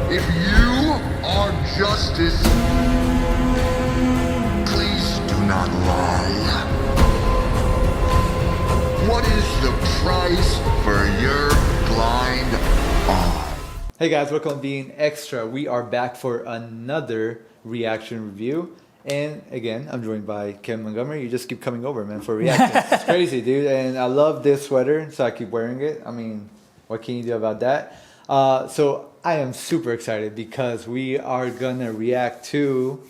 If you are justice, please do not lie. What is the price for your blind eye? Hey guys, welcome to Being Extra. We are back for another reaction review. And again, I'm joined by Kevin Montgomery. You just keep coming over, man, for reactions. It's crazy, dude. And I love this sweater, so I keep wearing it. I mean, what can you do about that? So I am super excited because we are going to react to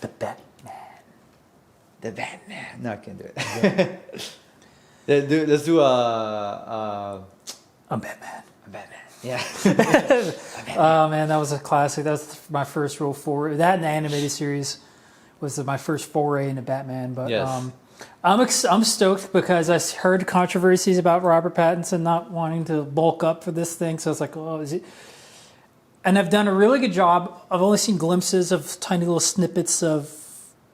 the Batman. The Batman. No, I can't do it. Let's do a Batman. A Batman. Yeah. Oh man, that was a classic. That's my first real foray. That and the animated series was my first foray into Batman. But Yes. I'm stoked because I heard controversies about Robert Pattinson not wanting to bulk up for this thing. So I was like, oh, is it? And I've done a really good job. I've only seen glimpses of tiny little snippets of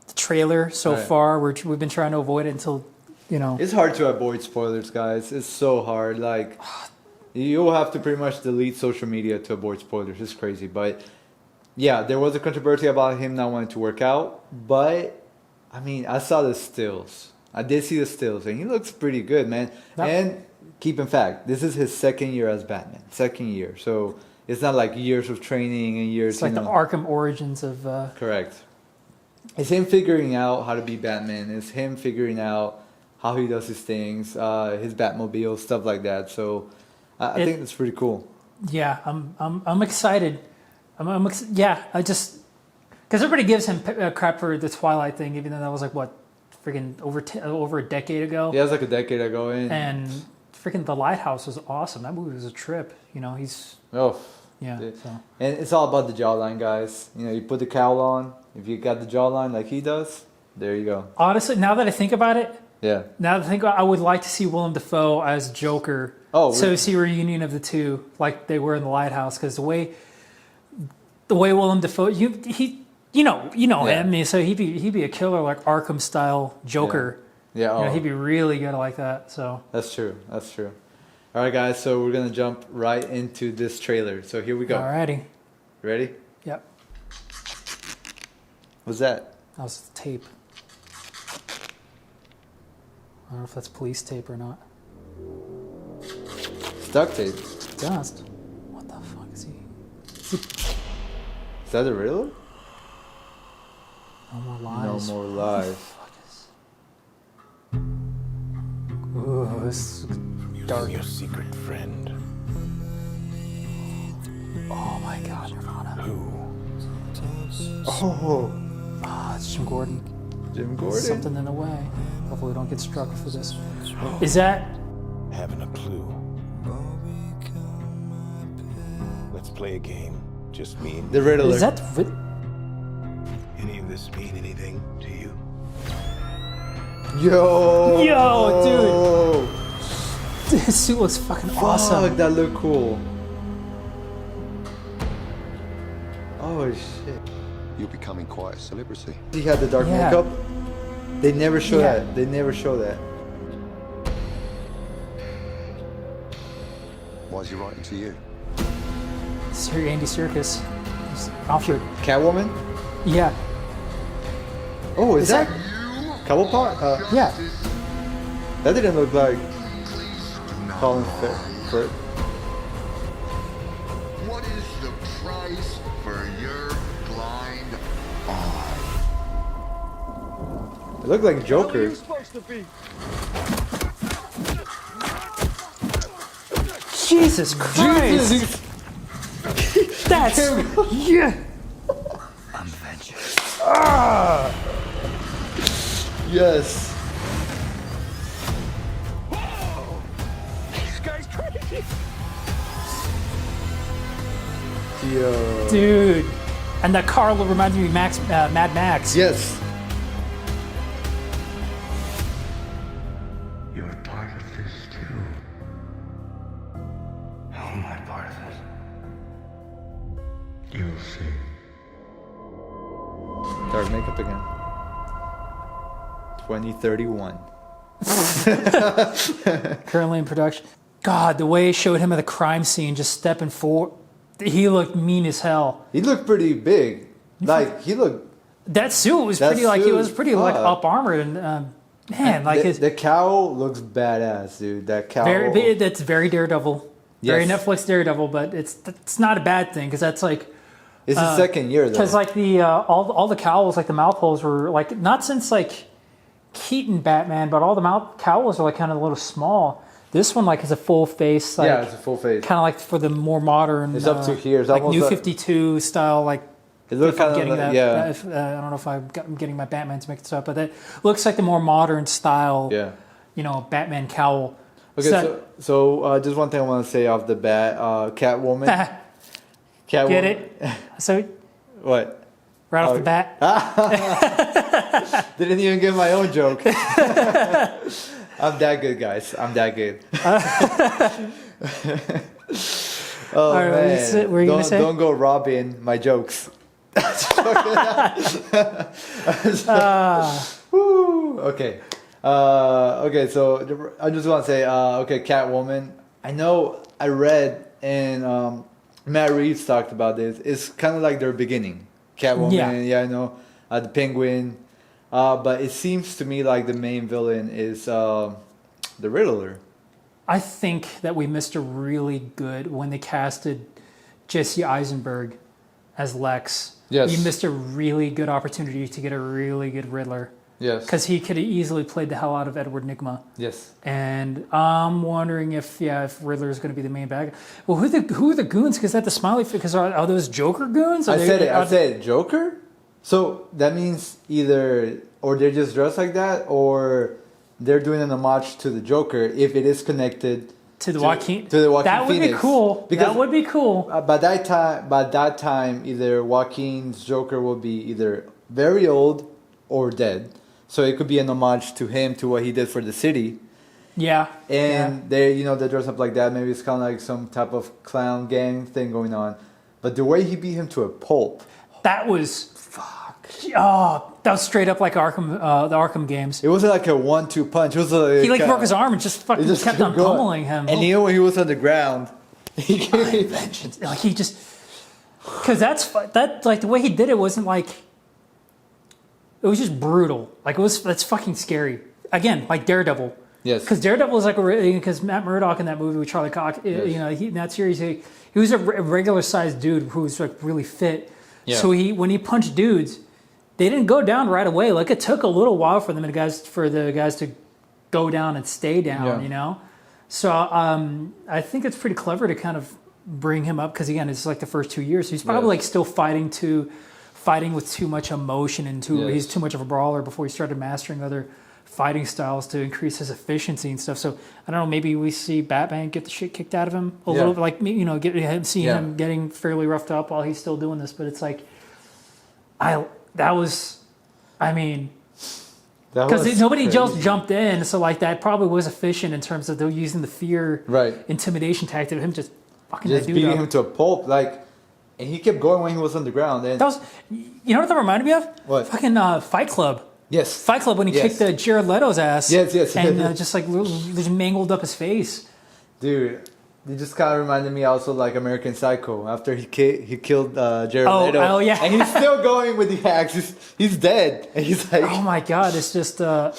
the trailer so Right. far. We've been trying to avoid it until, you know. It's hard to avoid spoilers, guys. It's so hard. Like, you'll have to pretty much delete social media to avoid spoilers. It's crazy. But, yeah, there was a controversy about him not wanting to work out. But, I mean, I saw the stills. I did see the stills. And he looks pretty good, man. And keep in fact, this is his second year as Batman. Second year. So, it's not like years of training and years, It's like the Arkham origins of... Correct. It's him figuring out how to be Batman. It's him figuring out how he does his things, his Batmobile, stuff like that. So I think that's pretty cool. Yeah, I'm excited. Yeah, I just because everybody gives him crap for the Twilight thing, even though that was like what freaking over a decade ago. Yeah, it was like a decade ago. And freaking The Lighthouse was awesome. That movie was a trip. You know, he's oh yeah. dude. So. And it's all about the jawline, guys. You know, you put the cowl on. If you got the jawline like he does, there you go. Honestly, now that I think about it, yeah. now that I think about it, I would like to see Willem Dafoe as Joker. Oh, so see a reunion of the two, like they were in The Lighthouse, because the way Willem Dafoe, you know Yeah. him, so he'd be a killer like Arkham style Joker. Yeah. You know, he'd be really good like that. So That's true. That's true. All right, guys. So we're gonna jump right into this trailer. So here we go. alrighty, Ready? yep, What's that? that was the tape. I don't know if that's police tape or not. It's duct tape. Dust. What the fuck is he? Is that a real? No more lies. No more lies. Ooh, this is dark. Your secret friend. Oh my God, Nirvana. Who? Oh, Ah, it's Jim Gordon. Jim Gordon. Something in the way. Hopefully, we don't get struck for this. Is that? Haven't a clue. Let's play a game. Just me and The Riddler. Is that? Any of this mean anything to you? Yo, dude. His suit looks fucking awesome. Fuck, that look cool. Oh shit. You're becoming quite a celebrity. He had the dark Yeah. makeup. They never show Yeah. that. They never show that. Why is he writing to you? Sir Andy Serkis. Alfred. Catwoman? Yeah. Oh, is Is that You Cobblepot? are Yeah. justice, That didn't look like please do not Colin lie. Firth. What is the price for your blind eye? It looked like Joker. Jesus Christ. Jesus. That's yeah. I'm vengeance. Yes. This guy's crazy. Yo. Dude. And that car reminds me of Mad Max. Yes. You're part of this too. How am I part of it? You'll see. Dark makeup again. 2031. Currently in production. God, the way it showed him at the crime scene, just stepping forward. he looked mean as hell. He looked pretty big. Like he looked. That suit was That pretty like he suit, was pretty like fuck. up armored and man, like The cowl looks badass, dude. That cowl. that's very Daredevil, very Yes. Netflix Daredevil, but it's not a bad thing because that's like It's his second year though. because like the all the cowls like the mouth holes were like not since like Keaton Batman, but all the mouth cowls are like kind of a little small. This one like is a full face, like yeah, it's a full face. kind of like for the more modern. It's up to here. It's like almost New like- 52 style, like. It looks If I'm kind getting of that, like, yeah. if, I don't know if I'm getting my Batmans mixed up, but that looks like the more modern style, Yeah. Batman cowl. Okay, so just one thing I want to say off the bat, Catwoman. Catwoman. Get it? So What? right off the bat, Didn't even get my own joke. I'm that good, guys. I'm that good. Oh right, man! what are you gonna say? Don't go robbing my jokes. Woo. Okay. Okay. So I just want to say, okay, Catwoman. I know I read and Matt Reeves talked about this. It's kind of like their beginning. Catwoman. Yeah, I know. The Penguin. But it seems to me like the main villain is the Riddler. I think that we missed a really good when they casted Jesse Eisenberg as Lex. Yes. You missed a really good opportunity to get a really good Riddler Yes. because he could have easily played the hell out of Edward Nygma. Yes. And I'm wondering if Riddler is going to be the main bad guy. Well, who are the goons? Because that the smiley face. Because are those Joker goons? I said Joker. So that means either or they're just dressed like that, or they're doing an homage to the Joker if it is connected to the Joaquin. to the Joaquin That would Phoenix. be cool. Because That would be cool. by that time, either Joaquin's Joker will be either very old or dead. So it could be an homage to him, to what he did for the city. Yeah. And they dress up like that. Maybe it's kind of like some type of clown gang thing going on. But the way he beat him to a pulp. That was Oh, that was straight up like Arkham, the Arkham games. It wasn't like a 1-2 punch. It was like He broke his arm and just fucking He just kept on going. pummeling him. And when he was on the ground, he Vengeance. Like he just, because that like the way he did it wasn't like, it was just brutal. Like that's fucking scary. Again, like Daredevil. Yes. Because Daredevil was like because Matt Murdock in that movie with Charlie Cox, in that series, he was a regular sized dude who was like really fit. Yeah. So when he punched dudes, they didn't go down right away. Like it took a little while for the guys to go down and stay down. Yeah. So I think it's pretty clever to kind of bring him up because again, it's like the first 2 years. So he's probably like still fighting with too much emotion and he's too much of a brawler before he started mastering other fighting styles to increase his efficiency and stuff. So I don't know. Maybe we see Batman get the shit kicked out of him a little bit, like him getting fairly roughed up while he's still doing this. But it's like because nobody else jumped in, so like that probably was efficient in terms of they're using the fear, intimidation tactic of him just fucking that dude beating up. him to a pulp, and he kept going when he was on the ground. And That was, what that reminded me of? What? Fucking Fight Club. Yes. Fight Club when he kicked Jared Leto's ass. Yes. And just like just mangled up his face. Dude, it just kind of reminded me also like American Psycho after he killed Jared Leto. Oh yeah. And he's still going with the axe. He's dead. And he's like, oh my god, it's just and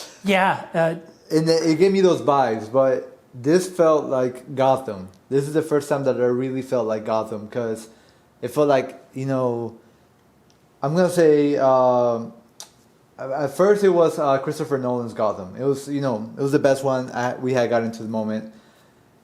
it gave me those vibes, but this felt like Gotham. This is the first time that I really felt like Gotham because it felt like, I'm going to say, at first it was Christopher Nolan's Gotham. It was, it was the best one we had gotten to the moment.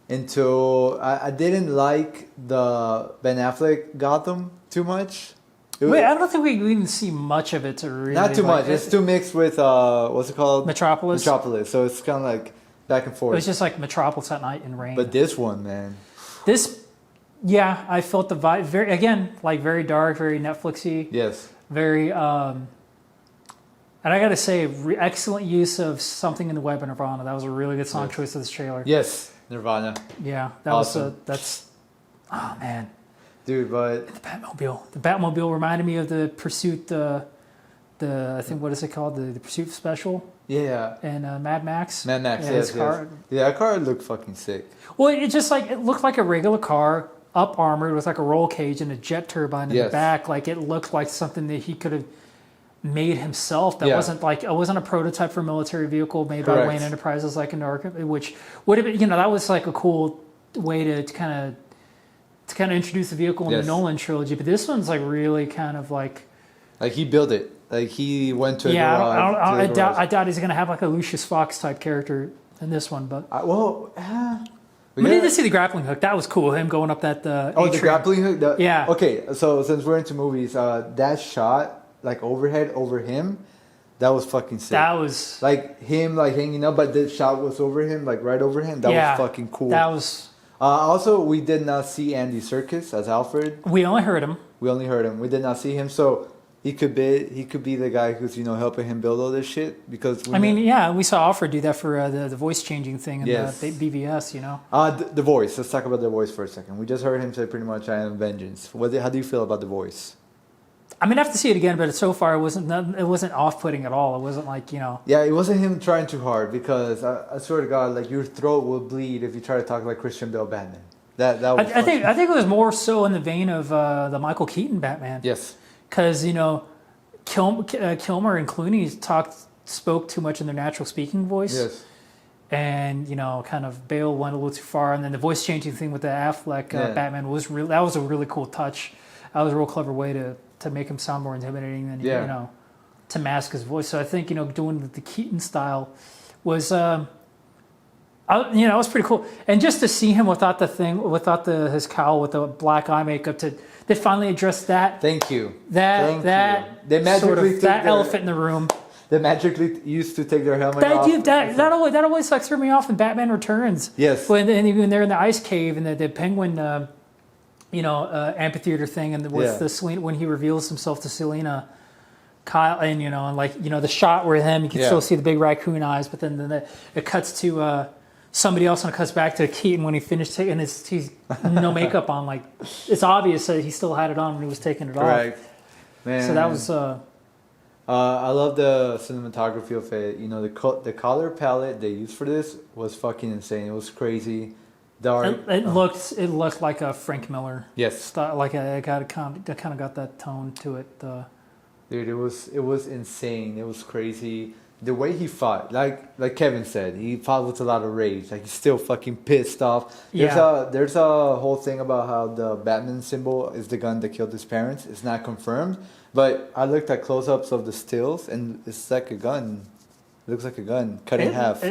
Until I didn't like the Ben Affleck Gotham too much. I don't think we didn't see much of it to really. Not too much. It's too mixed with, what's it called? Metropolis. So it's kind of like back and forth. It was just like Metropolis at night in rain. But this one, man. I felt the vibe very dark, very Netflixy. Yes. Very, and I gotta say, excellent use of Something in the Web of Nirvana. That was a really good song choice of this trailer. Yes, Nirvana. Yeah, that Awesome. oh man. Dude, but The Batmobile reminded me of the Pursuit, I think, what is it called? The Pursuit Special? yeah. And Mad Max. Mad Max, Yeah, yes, his car. yes. Yeah, that car looked fucking sick. Well, it looked like a regular car up armored with like a roll cage and a jet turbine in Yes. the back. Like it looked like something that he could have made himself. That Yeah. wasn't a prototype for a military vehicle made by Correct. Wayne Enterprises like in Arkham, which would have been, that was like a cool way to kind of introduce the vehicle in Yes. the Nolan trilogy. But this one's like really kind of like, Like he built it. Like he went to a yeah, garage. I doubt he's gonna have like a Lucius Fox type character in this one. But we we need got- to see the grappling hook. That was cool. Him going up that the atrium. grappling hook. Yeah. Okay, so since we're into movies, that shot like overhead over him, that was fucking sick. That was like him like hanging up, but the shot was over him, like right over him. That yeah, was fucking cool. That was. Also, we did not see Andy Serkis as Alfred. We only heard him. We only heard him. We did not see him, so he could be the guy who's helping him build all this shit. Because We saw Alfred do that for the voice changing thing in Yes. the BVS. The voice. Let's talk about the voice for a second. We just heard him say pretty much, "I am vengeance." How do you feel about the voice? I mean, I have to see it again, but so far it wasn't off putting at all. It wasn't like Yeah, it wasn't him trying too hard because I swear to God, like your throat will bleed if you try to talk like Christian Bale Batman. That was. I think it was more so in the vein of the Michael Keaton Batman. Yes. Because Kilmer and Clooney spoke too much in their natural speaking voice. Yes. And kind of Bale went a little too far, and then the voice changing thing with the Affleck Batman was that was a really cool touch. That was a real clever way to make him sound more intimidating than to mask his voice. So I think doing the Keaton style was was pretty cool. And just to see him without his cowl with the black eye makeup they finally addressed that. Thank you. That They magically took that their- elephant in the room. They magically used to take their helmet off. That always like threw me off in Batman Returns. Yes. When they're in the ice cave and the penguin, amphitheater thing, and with the Selena, when he reveals himself to Selena, Kyle, and the shot where you can still see the big raccoon eyes, but then it cuts to somebody else and it cuts back to Keaton when he finished taking he's no makeup on. Like it's obvious that he still had it on when he was taking it Correct. off. Man. So that was. I love the cinematography of it. The color palette they used for this was fucking insane. It was crazy, dark. It looked like a Frank Miller. Yes. Style, like it kind of got that tone to it. Dude, it was insane. It was crazy. The way he fought, like Kevin said, he fought with a lot of rage. Like he's still fucking pissed off. There's a whole thing about how the Batman symbol is the gun that killed his parents. It's not confirmed, but I looked at close-ups of the stills, and it's like a gun. It looks like a gun cut in half.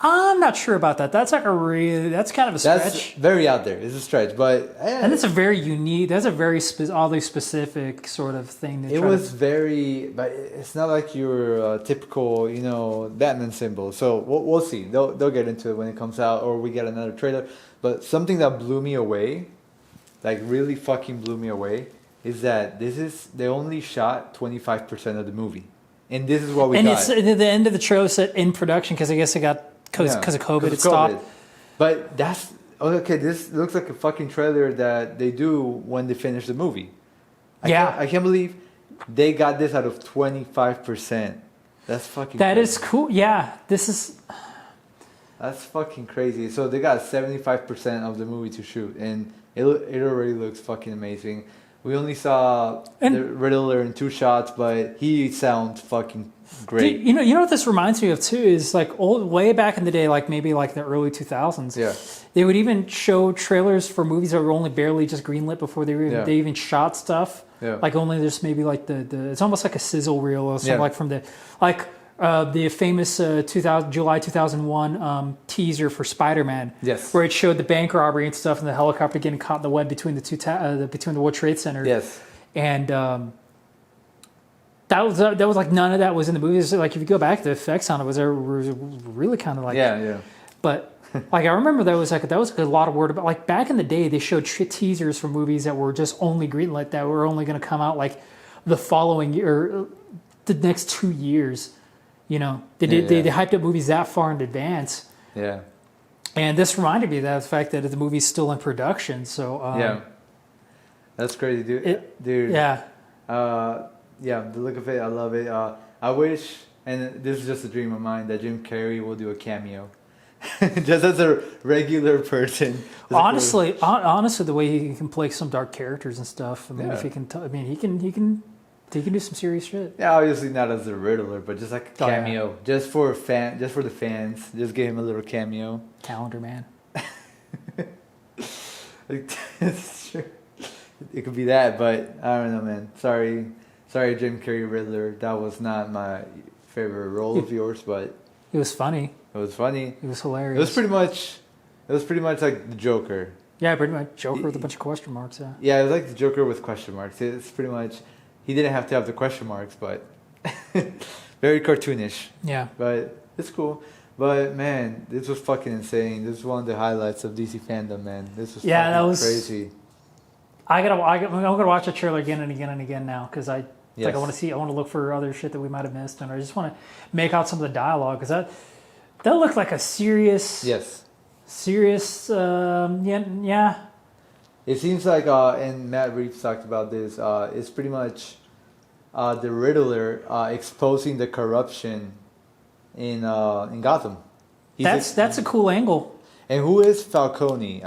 I'm not sure about that. That's kind of a stretch. That's very out there. It's a stretch, but And it's a very unique. That's a very oddly specific sort of thing. It was very, but it's not like your typical, Batman symbol. So we'll see. They'll get into it when it comes out, or we get another trailer. But something that blew me away, like really fucking blew me away, is that they only shot 25% of the movie, and this is what we got. And it's the end of the trailer said in production because I guess it got because of COVID it stopped. But that's okay. This looks like a fucking trailer that they do when they finish the movie. I can't believe they got this out of 25%. That's fucking. That crazy. is cool. Yeah, That's fucking crazy. So they got 75% of the movie to shoot, and it already looks fucking amazing. We only saw the Riddler in 2 shots, but he sounds fucking great. You know what this reminds me of too is like way back in the day, like maybe like the early 2000s. Yeah. They would even show trailers for movies that were only barely just greenlit before they even shot stuff. Yeah. Like only there's maybe like the it's almost like a sizzle reel or something like from the famous July 2001 teaser for Spider-Man. Yes. Where it showed the bank robbery and stuff and the helicopter getting caught in the web between between the World Trade Center. Yes. And that was like none of that was in the movies. Like if you go back, the effects on it was really kind of like But like I remember that was a lot of word about like back in the day they showed teasers for movies that were just only greenlit that were only going to come out like the following year, the next 2 years. They hyped up movies that far in advance. Yeah. And this reminded me of the fact that the movie's still in production. So that's crazy, dude. Yeah. The look of it, I love it. I wish, and this is just a dream of mine, that Jim Carrey will do a cameo. Just as a regular person. Honestly, the way he can play some dark characters and stuff. I mean, Yeah. if he can, he can do some serious shit. Yeah, obviously not as the Riddler, but just like a Oh, yeah. cameo, just for the fans. Just give him a little cameo. Calendar man. It's true. It could be that, but I don't know, man. Sorry, Jim Carrey Riddler. That was not my favorite role of yours, but It was funny. it was funny. It was It hilarious. was pretty much like the Joker. Yeah, pretty much Joker with a bunch of question marks. Yeah. Yeah, it was like the Joker with question marks. It's pretty much he didn't have to have the question marks, but very cartoonish. Yeah. But it's cool. But man, this was fucking insane. This is one of the highlights of DC fandom, man. This was Yeah, fucking that was- crazy. I'm gonna watch the trailer again and again and again now because I Yes. want to look for other shit that we might have missed, and I just want to make out some of the dialogue because that looked like a serious, Yes. yeah. It seems like, and Matt Reeves talked about this, it's pretty much the Riddler exposing the corruption in Gotham. That's a cool angle. And who is Falcone?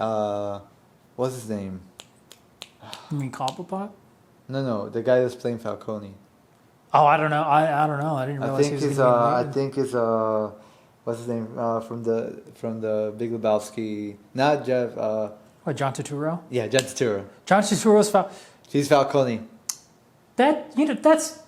What's his name? You mean Cobblepot? No, the guy that's playing Falcone. Oh, I don't know. I don't know. I didn't I realize think he was it's gonna be I related. think it's what's his name from the Big Lebowski? Not Jeff. What, John Turturro? Yeah, John Turturro. John Turturro's He's Falcone. that's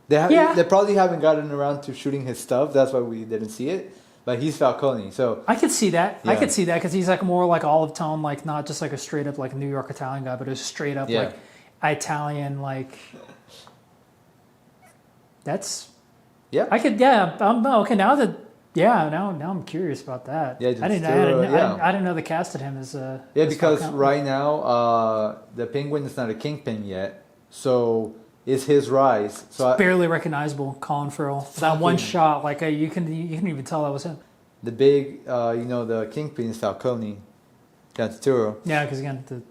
They Yeah. probably haven't gotten around to shooting his stuff. That's why we didn't see it. But he's Falcone. So I could see that. I Yeah. could see that because he's like more like olive tone, like not just like a straight up like New York Italian guy, but a straight up Yeah. like Italian like. That's yeah, I could okay now that now I'm curious about that. Yeah, I didn't yeah. I didn't know they casted him as yeah. as Because Falcone. right now, the Penguin is not a kingpin yet. So it's his rise. So barely recognizable Colin Farrell. That one shot, like you can even tell that was him. the big, the kingpin is Falcone. John Turturro. Yeah, because again, the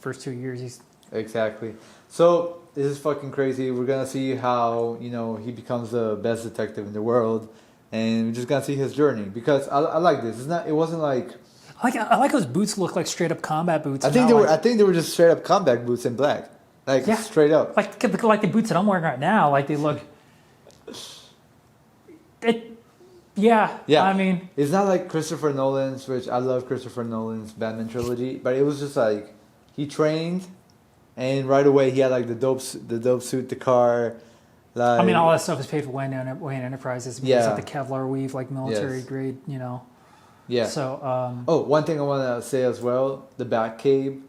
first 2 years he's Exactly. So this is fucking crazy. We're gonna see how he becomes the best detective in the world, and we're just gonna see his journey. Because I like this. It wasn't like I like those boots look like straight up combat boots. I and think not they were. like, I think they were just straight up combat boots in black, like Yeah. straight up. like the boots that I'm wearing right now. Like they look. Yeah. I mean, it's not like Christopher Nolan's, which I love Christopher Nolan's Batman trilogy, but it was just like he trained, and right away he had like the dope suit, the car. Like, I mean, all that stuff is paid for Wayne Enterprises. I mean, it's Yeah. like the Kevlar weave, like military Yes. grade, yeah. So, Oh, one thing I want to say as well: the Batcave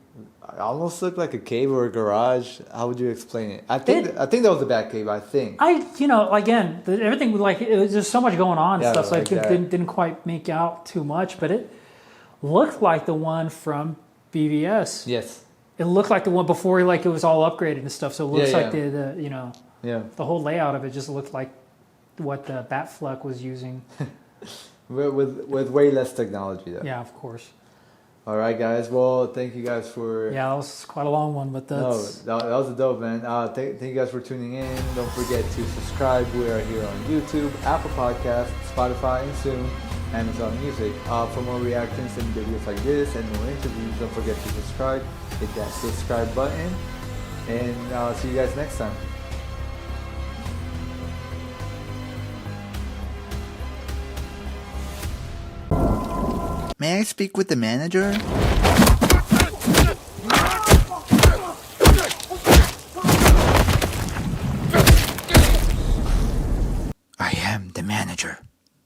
almost looked like a cave or a garage. How would you explain it? I think that was the Batcave. I think. again, everything like it was just so much going on and Yeah, stuff. So like I that. didn't quite make out too much, but it looked like the one from BVS. Yes. It looked like the one before, it was all upgraded and stuff. So it looks Yeah, like yeah. Yeah. the whole layout of it just looked like what the Batfleck was using. With way less technology though. Yeah, of course. All right, guys. Well, thank you guys for. Yeah, that was quite a long one, but No, that's that was a dope, man. Thank you guys for tuning in. Don't forget to subscribe. We are here on YouTube, Apple Podcasts, Spotify, and soon Amazon Music. For more reactions and videos like this and more interviews, don't forget to subscribe. Hit that subscribe button, and see you guys next time. May I speak with the manager? I am the manager.